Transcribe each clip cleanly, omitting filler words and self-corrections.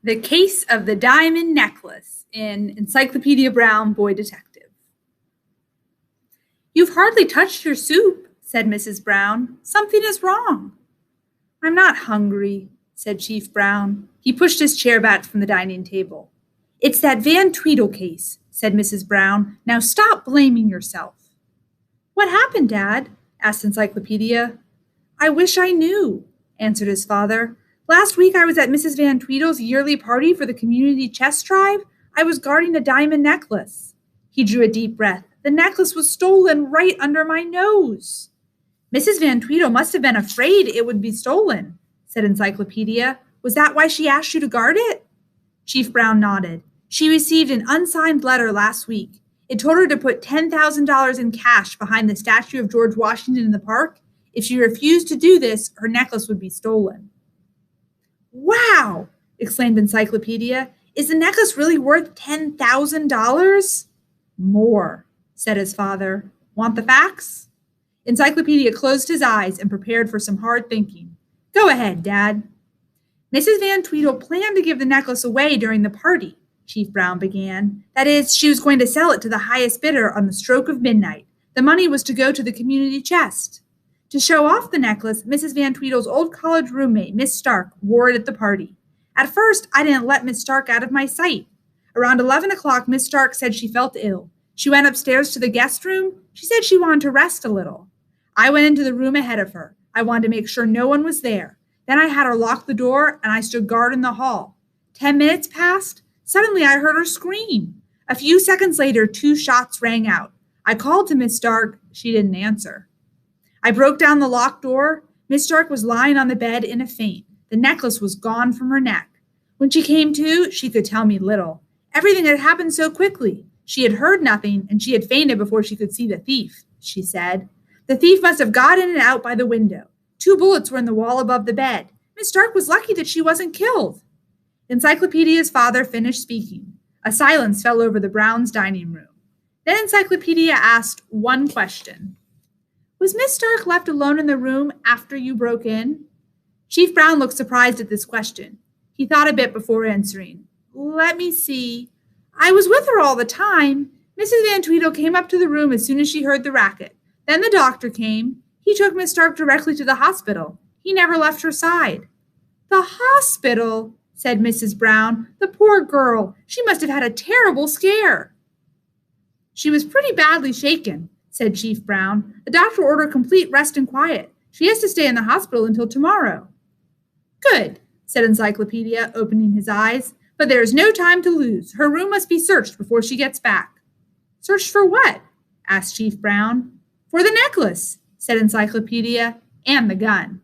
The Case of the Diamond Necklace in Encyclopedia Brown, Boy Detective. "You've hardly touched your soup," said Mrs. Brown. "Something is wrong." "I'm not hungry," said Chief Brown. He pushed his chair back from the dining table. "It's that Van Tweedle case," said Mrs. Brown. "Now stop blaming yourself." "What happened, Dad?" asked Encyclopedia. "I wish I knew," answered his father. "Last week I was at Mrs. Van Tweedle's yearly party for the community chess drive. I was guarding a diamond necklace." He drew a deep breath. "The necklace was stolen right under my nose." "Mrs. Van Tweedle must have been afraid it would be stolen," said Encyclopedia. "Was that why she asked you to guard it?" Chief Brown nodded. "She received an unsigned letter last week. It told her to put $10,000 in cash behind the statue of George Washington in the park. If she refused to do this, her necklace would be stolen." "Wow!" exclaimed Encyclopedia. "Is the necklace really worth $10,000? "More," said his father. "Want the facts?" Encyclopedia closed his eyes and prepared for some hard thinking. "Go ahead, Dad." "Mrs. Van Tweedle planned to give the necklace away during the party," Chief Brown began. "That is, she was going to sell it to the highest bidder on the stroke of midnight. The money was to go to the community chest. To show off the necklace, Mrs. Van Tweedle's old college roommate, Miss Stark, wore it at the party. At first, I didn't let Miss Stark out of my sight. Around 11 o'clock, Miss Stark said she felt ill. She went upstairs to the guest room. She said she wanted to rest a little. I went into the room ahead of her. I wanted to make sure no one was there. Then I had her lock the door, and I stood guard in the hall. 10 minutes passed. Suddenly, I heard her scream. A few seconds later, 2 shots rang out. I called to Miss Stark. She didn't answer. I broke down the locked door. Miss Stark was lying on the bed in a faint. The necklace was gone from her neck. When she came to, she could tell me little. Everything had happened so quickly. She had heard nothing, and she had fainted before she could see the thief, she said. The thief must have got in and out by the window. 2 bullets were in the wall above the bed. Miss Stark was lucky that she wasn't killed." Encyclopedia's father finished speaking. A silence fell over the Browns' dining room. Then Encyclopedia asked one question. "Was Miss Stark left alone in the room after you broke in?" Chief Brown looked surprised at this question. He thought a bit before answering. "Let me see. I was with her all the time. Mrs. Van Tweedle came up to the room as soon as she heard the racket. Then the doctor came. He took Miss Stark directly to the hospital. He never left her side." "The hospital," said Mrs. Brown. "The poor girl. She must have had a terrible scare." "She was pretty badly shaken," said Chief Brown. "The doctor ordered complete rest and quiet. She has to stay in the hospital until tomorrow." "Good," said Encyclopedia, opening his eyes. "But there is no time to lose. Her room must be searched before she gets back." "Searched for what?" asked Chief Brown. "For the necklace," said Encyclopedia, "and the gun."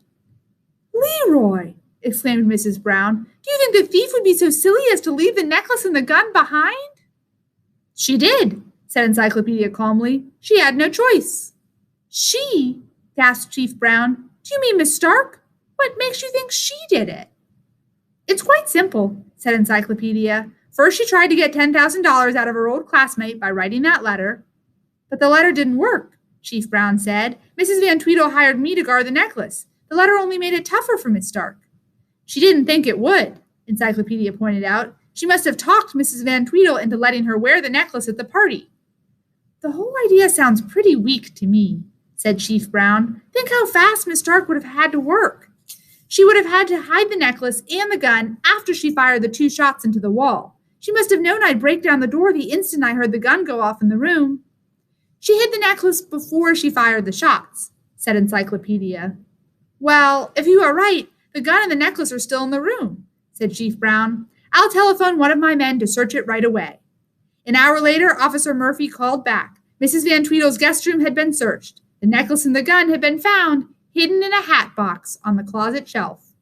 "Leroy!" exclaimed Mrs. Brown. "Do you think the thief would be so silly as to leave the necklace and the gun behind?" "She did," said Encyclopedia calmly. "She had no choice." "She?" gasped Chief Brown. "Do you mean Miss Stark? What makes you think she did it?" "It's quite simple," said Encyclopedia. "First, she tried to get $10,000 out of her old classmate by writing that letter." "But the letter didn't work," Chief Brown said. "Mrs. Van Tweedle hired me to guard the necklace. The letter only made it tougher for Miss Stark." "She didn't think it would," Encyclopedia pointed out. "She must have talked Mrs. Van Tweedle into letting her wear the necklace at the party." "The whole idea sounds pretty weak to me," said Chief Brown. "Think how fast Miss Stark would have had to work. She would have had to hide the necklace and the gun after she fired the 2 shots into the wall. She must have known I'd break down the door the instant I heard the gun go off in the room." "She hid the necklace before she fired the shots," said Encyclopedia. "Well, if you are right, the gun and the necklace are still in the room," said Chief Brown. "I'll telephone one of my men to search it right away." An hour later, Officer Murphy called back. Mrs. Van Tweedle's guest room had been searched. The necklace and the gun had been found, hidden in a hat box on the closet shelf.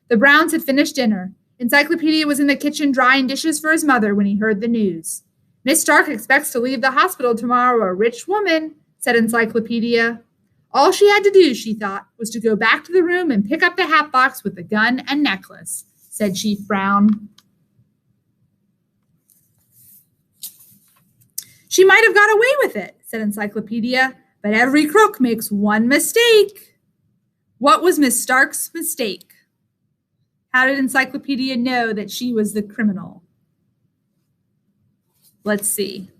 The Browns had finished dinner. Encyclopedia was in the kitchen drying dishes for his mother when he heard the news. "Miss Stark expects to leave the hospital tomorrow a rich woman," said Encyclopedia. All she had to do, she thought, was to go back to the room and pick up the hat box with the gun and necklace, said Chief Brown. "She might have got away with it," said Encyclopedia, "but every crook makes one mistake." What was Miss Stark's mistake? How did Encyclopedia know that she was the criminal? Let's see.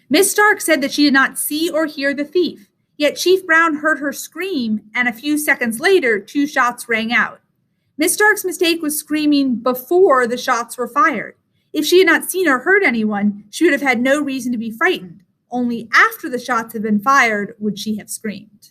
Miss Stark said that she did not see or hear the thief, yet Chief Brown heard her scream, and a few seconds later, 2 shots rang out. Miss Stark's mistake was screaming before the shots were fired. If she had not seen or heard anyone, she would have had no reason to be frightened. Only after the shots had been fired would she have screamed.